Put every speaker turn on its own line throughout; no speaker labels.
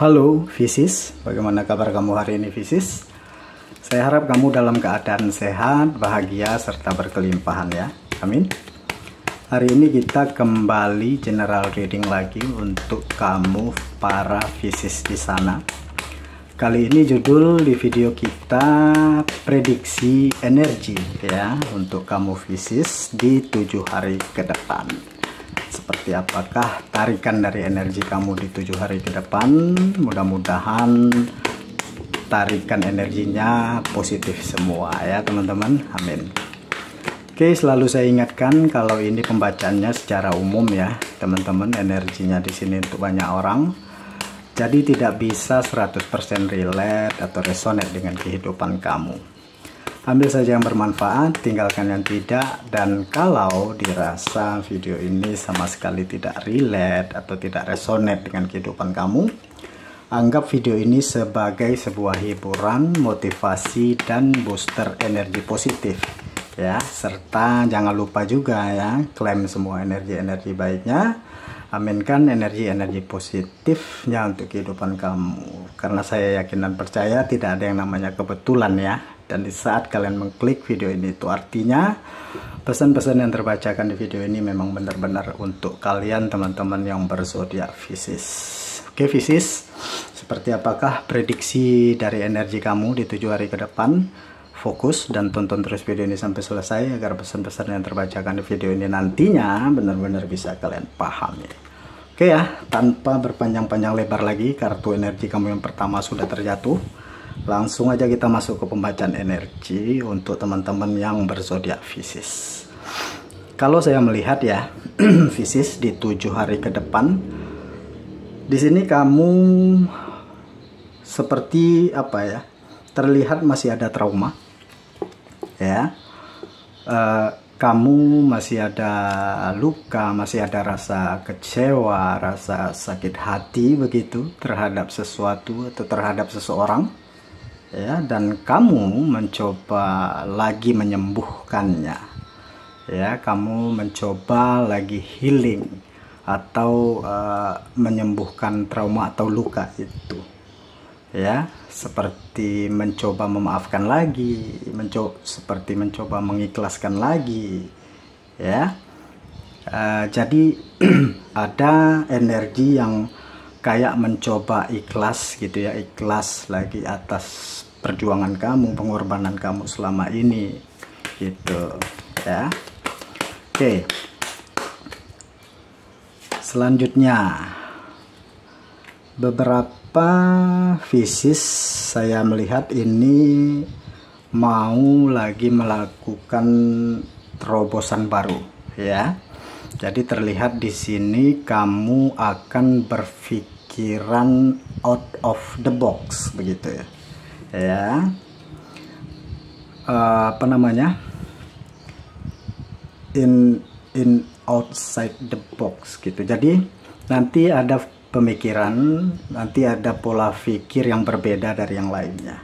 Halo Pisces, bagaimana kabar kamu hari ini Pisces? Saya harap kamu dalam keadaan sehat, bahagia, serta berkelimpahan ya. Amin. Hari ini kita kembali general reading lagi untuk kamu para Pisces di sana. Kali ini judul di video kita prediksi energi ya untuk kamu Pisces di 7 hari ke depan. Seperti apakah tarikan dari energi kamu di 7 hari ke depan? Mudah-mudahan tarikan energinya positif semua ya teman-teman. Amin. Oke, selalu saya ingatkan kalau ini pembacaannya secara umum ya teman-teman. Energinya di sini untuk banyak orang. Jadi tidak bisa 100% relate atau resonate dengan kehidupan kamu. Ambil saja yang bermanfaat, tinggalkan yang tidak. Dan kalau dirasa video ini sama sekali tidak relate atau tidak resonate dengan kehidupan kamu, anggap video ini sebagai sebuah hiburan, motivasi, dan booster energi positif ya. Serta jangan lupa juga ya, klaim semua energi-energi baiknya. Aminkan energi-energi positifnya untuk kehidupan kamu. Karena saya yakin dan percaya tidak ada yang namanya kebetulan ya. Dan di saat kalian mengklik video ini, itu artinya pesan-pesan yang terbacakan di video ini memang benar-benar untuk kalian teman-teman yang berzodiak Pisces. Oke Pisces, seperti apakah prediksi dari energi kamu di 7 hari ke depan? Fokus dan tonton terus video ini sampai selesai agar pesan-pesan yang terbacakan di video ini nantinya benar-benar bisa kalian pahami. Oke ya, tanpa berpanjang-panjang lebar lagi, kartu energi kamu yang pertama sudah terjatuh. Langsung aja kita masuk ke pembacaan energi untuk teman-teman yang berzodiak Pisces. Kalau saya melihat ya, Pisces di 7 hari ke depan, di sini kamu seperti apa ya? Terlihat masih ada trauma, ya. Kamu masih ada luka, masih ada rasa kecewa, rasa sakit hati begitu terhadap sesuatu atau terhadap seseorang. Ya, dan kamu mencoba lagi menyembuhkannya ya, kamu mencoba lagi healing atau menyembuhkan trauma atau luka itu ya, seperti mencoba memaafkan lagi, seperti mencoba mengikhlaskan lagi ya. Jadi ada energi yang kayak mencoba ikhlas gitu ya, ikhlas lagi atas perjuangan kamu, pengorbanan kamu selama ini gitu ya. Oke, selanjutnya beberapa Pisces saya melihat ini mau lagi melakukan terobosan baru ya. Jadi terlihat di sini kamu akan berpikiran out of the box begitu ya. Ya. Apa namanya? In outside the box gitu. Jadi nanti ada pemikiran, nanti ada pola pikir yang berbeda dari yang lainnya.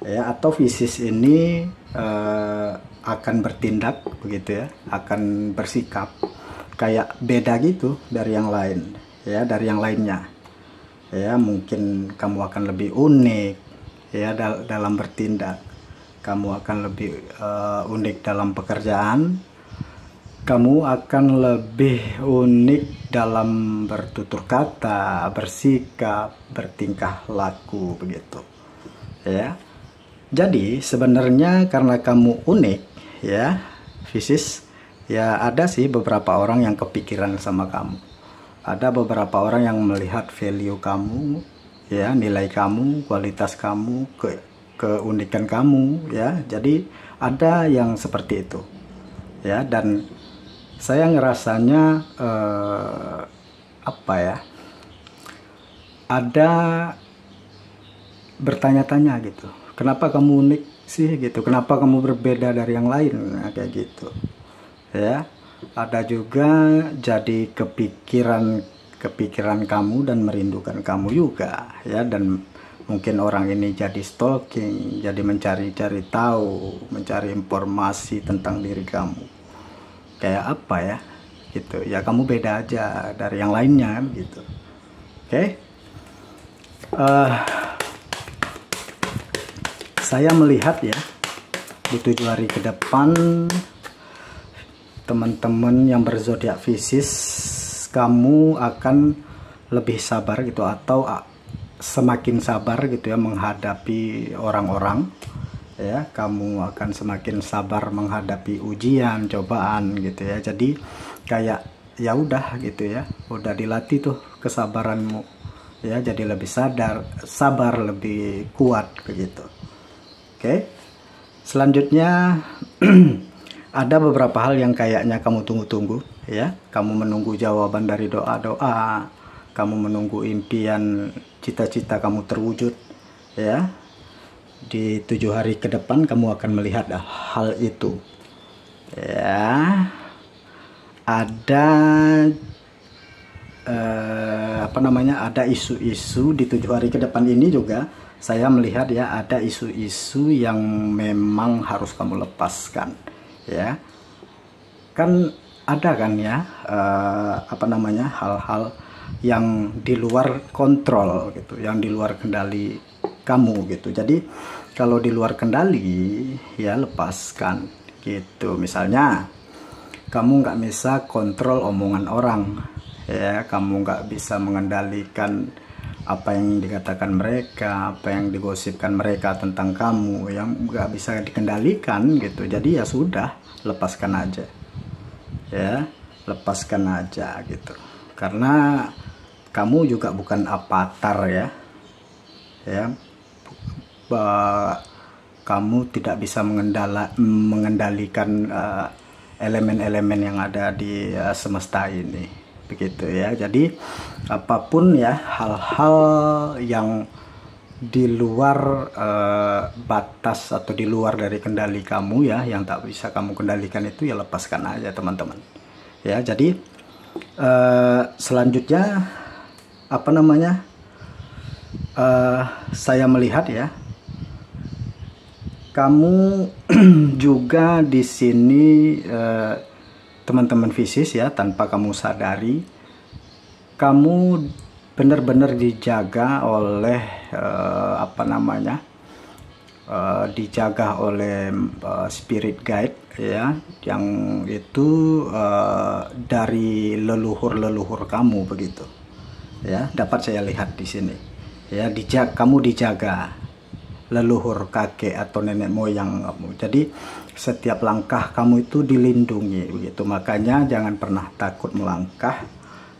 Ya, atau Pisces ini akan bertindak begitu ya, akan bersikap kayak beda gitu dari yang lain ya, dari yang lainnya ya. Mungkin kamu akan lebih unik ya dalam bertindak, kamu akan lebih unik dalam pekerjaan, kamu akan lebih unik dalam bertutur kata, bersikap, bertingkah laku begitu ya. Jadi sebenarnya karena kamu unik ya Pisces ya, ada sih beberapa orang yang kepikiran sama kamu. Ada beberapa orang yang melihat value kamu, ya, nilai kamu, kualitas kamu, keunikan kamu, ya. Jadi ada yang seperti itu, ya. Dan saya ngerasanya apa ya? Ada bertanya-tanya gitu. Kenapa kamu unik sih gitu? Kenapa kamu berbeda dari yang lain? Nah, kayak gitu. Ya, ada juga jadi kepikiran kamu dan merindukan kamu juga ya. Dan mungkin orang ini jadi stalking, jadi mencari-cari tahu, mencari informasi tentang diri kamu kayak apa ya gitu ya. Kamu beda aja dari yang lainnya gitu. Oke. Eh, saya melihat ya, di 7 hari ke depan teman-teman yang berzodiak Pisces, kamu akan lebih sabar gitu, atau semakin sabar gitu ya menghadapi orang-orang ya. Kamu akan semakin sabar menghadapi ujian, cobaan gitu ya. Jadi kayak ya udah gitu ya, udah dilatih tuh kesabaranmu ya, jadi lebih sabar, lebih kuat begitu. Oke, selanjutnya ada beberapa hal yang kayaknya kamu tunggu-tunggu ya. Kamu menunggu jawaban dari doa-doa, kamu menunggu impian, cita-cita kamu terwujud ya. Di 7 hari ke depan kamu akan melihat hal itu ya. Ada ada isu-isu di 7 hari ke depan ini juga. Saya melihat ya, ada isu-isu yang memang harus kamu lepaskan ya. Kan ada kan ya hal-hal yang di luar kontrol gitu, yang di luar kendali kamu gitu. Jadi kalau di luar kendali ya lepaskan gitu. Misalnya kamu nggak bisa kontrol omongan orang ya, kamu nggak bisa mengendalikan apa yang dikatakan mereka, apa yang digosipkan mereka tentang kamu, yang nggak bisa dikendalikan gitu. Jadi ya sudah, lepaskan aja ya, lepaskan aja gitu. Karena kamu juga bukan avatar ya, kamu tidak bisa mengendalikan elemen-elemen yang ada di semesta ini begitu ya. Jadi apapun ya, hal-hal yang di luar batas atau di luar dari kendali kamu ya, yang tak bisa kamu kendalikan itu ya lepaskan aja teman-teman ya. Jadi selanjutnya saya melihat ya, kamu juga di sini teman-teman Pisces ya, tanpa kamu sadari kamu benar-benar dijaga oleh dijaga oleh spirit guide ya, yang itu dari leluhur kamu begitu ya. Dapat saya lihat di sini ya, kamu dijaga leluhur, kakek atau nenek moyang kamu. Jadi setiap langkah kamu itu dilindungi begitu. Makanya jangan pernah takut melangkah,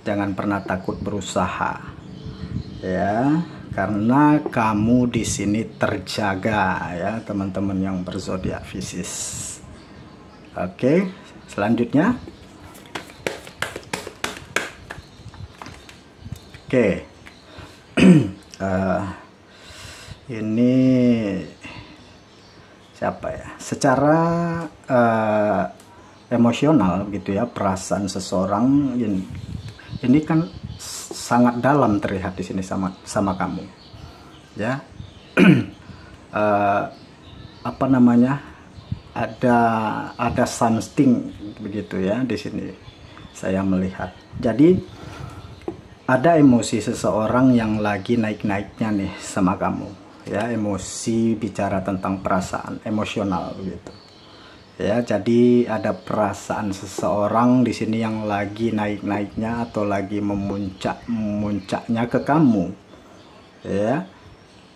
jangan pernah takut berusaha ya, karena kamu di sini terjaga ya teman-teman yang berzodiak Pisces. Oke, selanjutnya ini siapa ya, secara emosional gitu ya, perasaan seseorang ini kan sangat dalam terlihat di sini sama kamu ya. Ada something begitu ya di sini saya melihat. Jadi ada emosi seseorang yang lagi naik-naiknya nih sama kamu ya, emosi bicara tentang perasaan emosional gitu ya. Jadi ada perasaan seseorang di sini yang lagi naik-naiknya atau lagi memuncaknya ke kamu ya.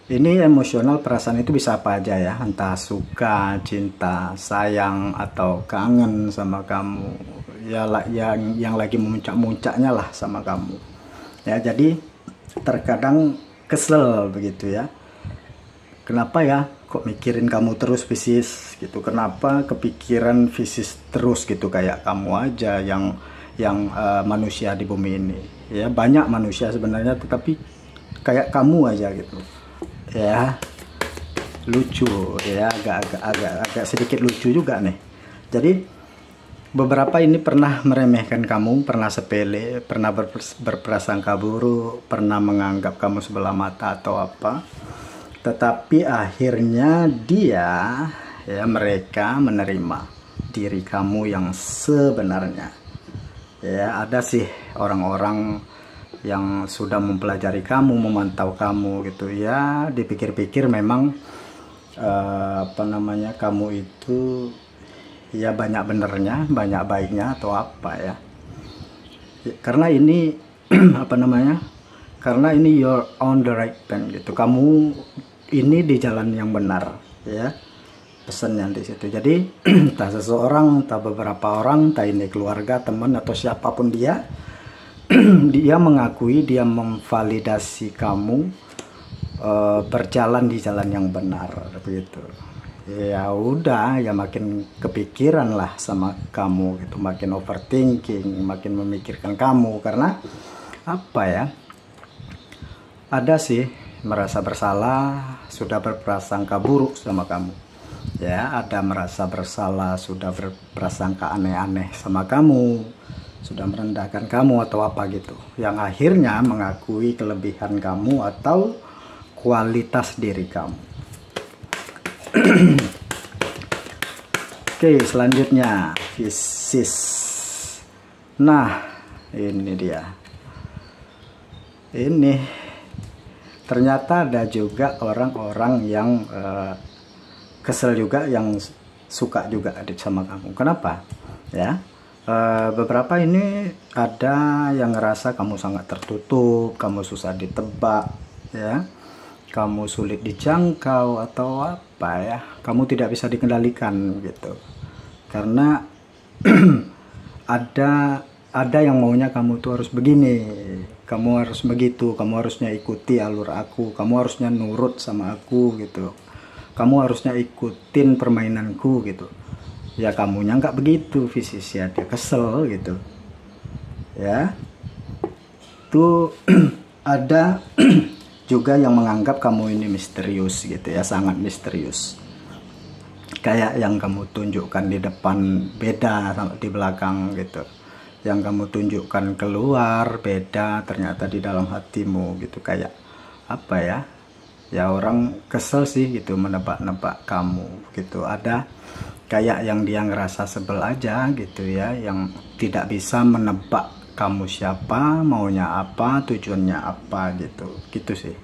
Ini emosional, perasaan itu bisa apa aja ya, entah suka, cinta, sayang, atau kangen sama kamu ya, yang lagi memuncak-muncaknya lah sama kamu ya. Jadi terkadang kesel begitu ya, kenapa ya kok mikirin kamu terus Pisces gitu, kenapa kepikiran Pisces terus gitu, kayak kamu aja yang manusia di bumi ini ya. Banyak manusia sebenarnya, tetapi kayak kamu aja gitu ya. Lucu ya, agak sedikit lucu juga nih. Jadi beberapa ini pernah meremehkan kamu, pernah sepele, pernah berprasangka buruk, pernah menganggap kamu sebelah mata atau apa. Tetapi akhirnya mereka menerima diri kamu yang sebenarnya ya. Ada sih orang-orang yang sudah mempelajari kamu, memantau kamu gitu ya. Dipikir-pikir memang apa namanya, kamu itu ya banyak benernya, banyak baiknya atau apa ya. Karena ini apa namanya, karena ini you're on the right path gitu, kamu ini di jalan yang benar ya, pesannya di situ. Jadi entah seseorang, entah beberapa orang, entah ini keluarga, teman atau siapapun dia dia mengakui, dia memvalidasi kamu berjalan di jalan yang benar begitu. Ya udah, ya makin kepikiran lah sama kamu gitu, makin overthinking, makin memikirkan kamu. Karena apa ya, ada sih merasa bersalah, sudah berprasangka buruk sama kamu ya, ada merasa bersalah, sudah berprasangka aneh-aneh sama kamu, sudah merendahkan kamu atau apa gitu, yang akhirnya mengakui kelebihan kamu atau kualitas diri kamu. Oke, selanjutnya Pisces. Nah, ini dia. Ini ternyata ada juga orang-orang yang kesel juga, yang suka juga adik sama kamu. Kenapa? Ya, beberapa ini ada yang ngerasa kamu sangat tertutup, kamu susah ditebak, ya, kamu sulit dijangkau atau apa ya, kamu tidak bisa dikendalikan gitu. Karena ada yang maunya kamu tuh harus begini, kamu harus begitu, kamu harusnya ikuti alur aku, kamu harusnya nurut sama aku gitu, kamu harusnya ikutin permainanku gitu. Ya kamunya nggak begitu, Pisces ya, dia kesel gitu ya. Tuh ada juga yang menganggap kamu ini misterius gitu ya, sangat misterius. Kayak yang kamu tunjukkan di depan beda sama di belakang gitu. Yang kamu tunjukkan keluar beda, ternyata di dalam hatimu gitu. Kayak apa ya? Ya orang kesel sih gitu menebak-nebak kamu gitu. Ada kayak yang dia ngerasa sebel aja gitu ya, yang tidak bisa menebak kamu siapa, maunya apa, tujuannya apa gitu sih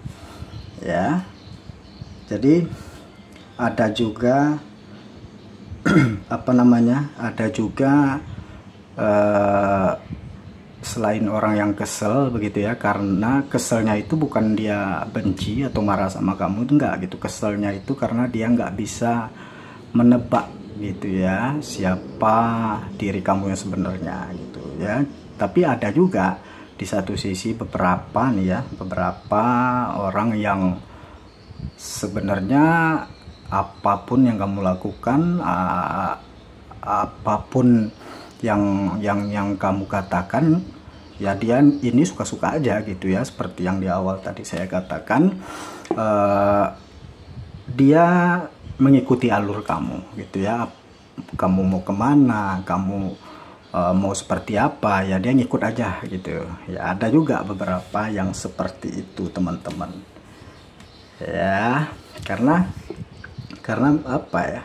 ya. Jadi ada juga apa namanya, ada juga selain orang yang kesel begitu ya, karena keselnya itu bukan dia benci atau marah sama kamu, enggak gitu. Keselnya itu karena dia nggak bisa menebak gitu ya, siapa diri kamu yang sebenarnya gitu ya. Tapi ada juga di satu sisi beberapa nih ya, beberapa orang yang sebenarnya apapun yang kamu lakukan, apapun yang kamu katakan, ya dia ini suka-suka aja gitu ya. Seperti yang di awal tadi saya katakan, dia mengikuti alur kamu gitu ya. Kamu mau kemana, kamu mau seperti apa, ya dia ngikut aja gitu ya. Ada juga beberapa yang seperti itu teman-teman ya. Karena apa ya,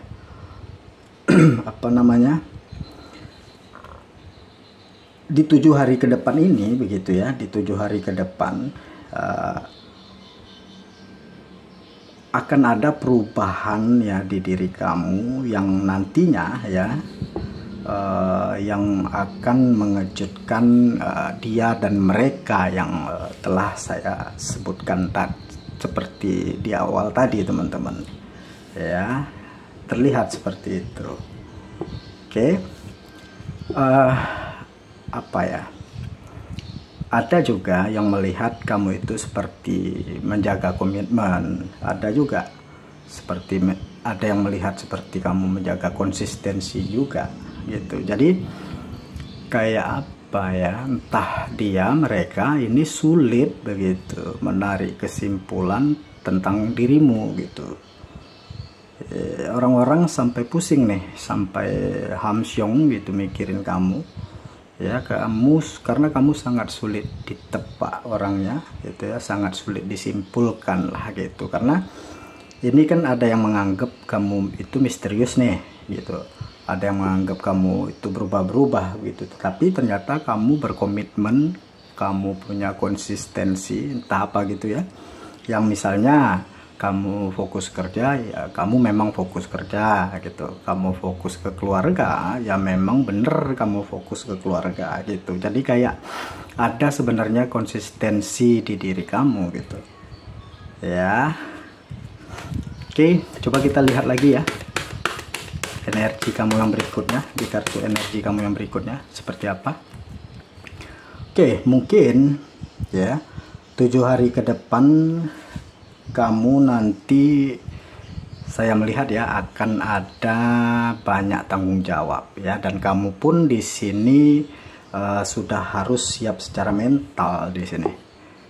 apa namanya, di 7 hari ke depan ini begitu ya, di 7 hari ke depan akan ada perubahan ya di diri kamu yang nantinya ya, yang akan mengejutkan dia dan mereka yang telah saya sebutkan tadi, seperti di awal tadi teman-teman ya, terlihat seperti itu. Oke. Apa ya, ada juga yang melihat kamu itu seperti menjaga komitmen, ada juga seperti ada yang melihat seperti kamu menjaga konsistensi juga gitu. Jadi kayak apa ya, entah mereka ini sulit begitu menarik kesimpulan tentang dirimu gitu. Orang-orang sampai pusing nih, sampai hamsyong gitu mikirin kamu ya, karena kamu sangat sulit ditebak orangnya gitu ya, sangat sulit disimpulkan lah gitu. Karena ini kan ada yang menganggap kamu itu misterius nih gitu, ada yang menganggap kamu itu berubah-berubah gitu, tapi ternyata kamu berkomitmen kamu punya konsistensi entah apa gitu ya, yang misalnya kamu fokus kerja ya kamu memang fokus kerja gitu, kamu fokus ke keluarga ya memang bener kamu fokus ke keluarga gitu. Jadi kayak ada sebenarnya konsistensi di diri kamu gitu ya. Oke, coba kita lihat lagi ya energi kamu yang berikutnya, di kartu energi kamu yang berikutnya seperti apa. Oke, mungkin ya 7 hari ke depan kamu nanti, saya melihat ya, akan ada banyak tanggung jawab ya, dan kamu pun di sini sudah harus siap secara mental di sini,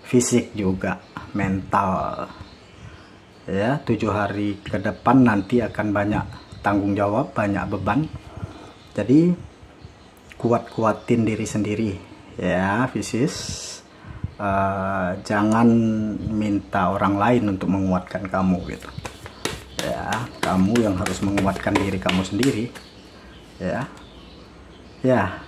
fisik juga, mental ya. 7 hari ke depan nanti akan banyak tanggung jawab, banyak beban, jadi kuat-kuatin diri sendiri ya, Pisces. Jangan minta orang lain untuk menguatkan kamu gitu ya, kamu yang harus menguatkan diri kamu sendiri ya. Ya,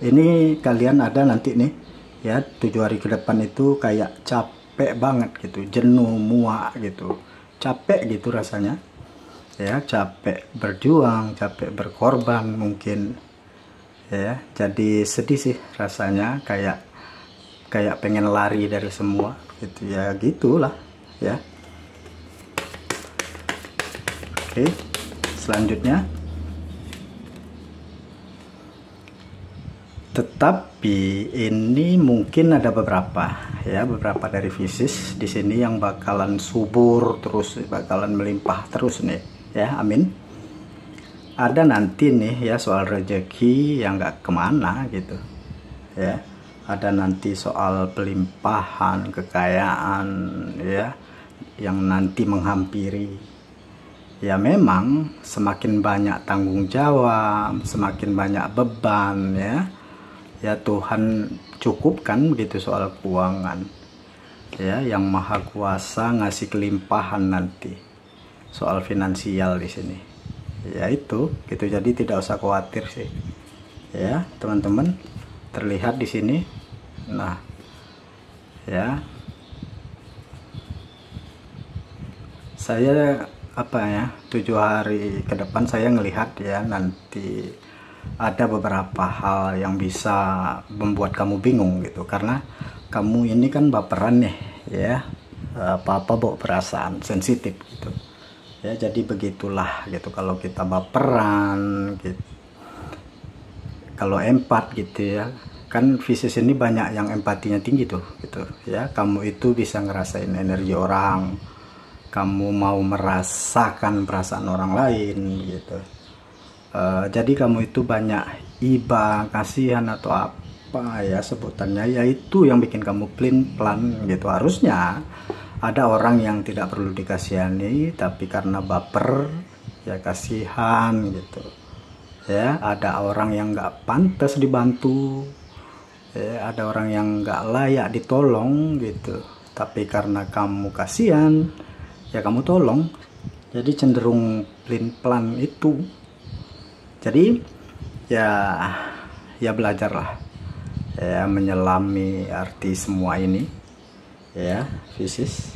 ini kalian ada nanti nih ya, 7 hari ke depan itu kayak capek banget gitu, jenuh, muak gitu, capek gitu rasanya ya, capek berjuang, capek berkorban mungkin ya. Jadi sedih sih rasanya, kayak pengen lari dari semua gitu ya, gitulah ya. Oke, selanjutnya, tetapi ini mungkin ada beberapa dari Pisces di sini yang bakalan subur terus, bakalan melimpah terus nih ya, amin. Ada nanti nih ya soal rezeki yang gak kemana gitu ya, ada nanti soal pelimpahan kekayaan ya yang nanti menghampiri ya. Memang semakin banyak tanggung jawab, semakin banyak beban ya Tuhan cukupkan begitu soal keuangan ya, yang maha kuasa ngasih kelimpahan nanti soal finansial di sini ya, itu gitu. Jadi tidak usah khawatir sih ya teman-teman, terlihat di sini. Nah ya, saya 7 hari ke depan saya ngelihat ya, nanti ada beberapa hal yang bisa membuat kamu bingung gitu, karena kamu ini kan baperan nih ya, apa-apa bawa perasaan, sensitif gitu ya. Jadi begitulah gitu, kalau kita baperan gitu, kalau empat gitu ya kan, Pisces ini banyak yang empatinya tinggi tuh gitu ya. Kamu itu bisa ngerasain energi orang, kamu mau merasakan perasaan orang lain gitu. Jadi kamu itu banyak iba, kasihan atau apa ya sebutannya, yaitu yang bikin kamu pelin-pelan gitu. Harusnya ada orang yang tidak perlu dikasihani, tapi karena baper ya kasihan gitu ya. Ada orang yang nggak pantas dibantu ya, ada orang yang nggak layak ditolong gitu, tapi karena kamu kasihan ya kamu tolong. Jadi cenderung pelin-pelan itu. Jadi ya belajarlah ya menyelami arti semua ini ya, Pisces.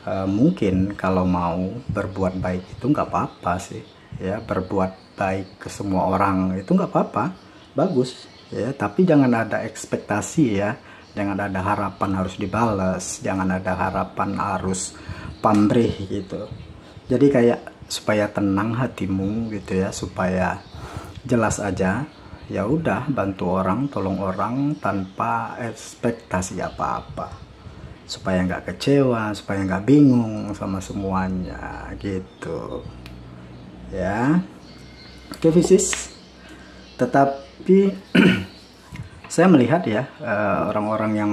Mungkin kalau mau berbuat baik itu nggak apa-apa sih ya, berbuat baik ke semua orang itu nggak apa-apa, bagus ya, tapi jangan ada ekspektasi ya, jangan ada harapan harus dibalas, jangan ada harapan harus pamrih gitu. Jadi kayak supaya tenang hatimu gitu ya, supaya jelas aja, ya udah bantu orang, tolong orang tanpa ekspektasi apa-apa, supaya nggak kecewa, supaya nggak bingung sama semuanya gitu ya. Oke Pisces, tetapi saya melihat ya orang-orang yang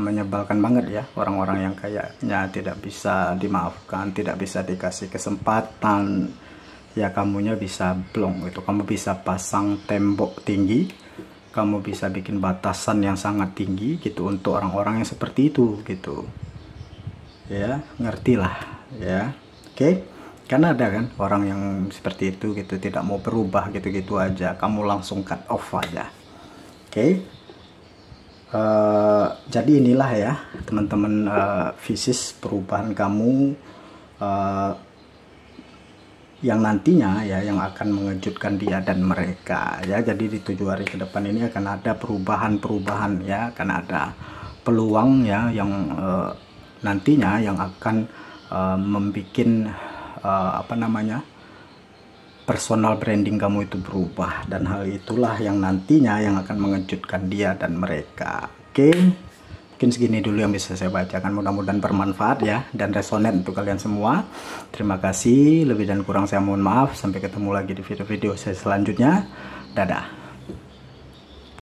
menyebalkan banget ya, orang-orang yang kayaknya tidak bisa dimaafkan, tidak bisa dikasih kesempatan ya, kamunya bisa blong gitu, kamu bisa pasang tembok tinggi, kamu bisa bikin batasan yang sangat tinggi gitu untuk orang-orang yang seperti itu gitu ya, ngertilah ya. Oke, karena ada kan orang yang seperti itu gitu, tidak mau berubah gitu-gitu aja, kamu langsung cut off aja. Oke, Jadi inilah ya teman-teman, visis perubahan kamu yang nantinya ya yang akan mengejutkan dia dan mereka ya. Jadi di 7 hari ke depan ini akan ada perubahan-perubahan ya, akan ada peluang ya yang nantinya yang akan membuat personal branding kamu itu berubah, dan hal itulah yang nantinya yang akan mengejutkan dia dan mereka. Oke, mungkin segini dulu yang bisa saya bacakan, mudah-mudahan bermanfaat ya dan resonate untuk kalian semua. Terima kasih, lebih dan kurang saya mohon maaf. Sampai ketemu lagi di video-video saya selanjutnya. Dadah.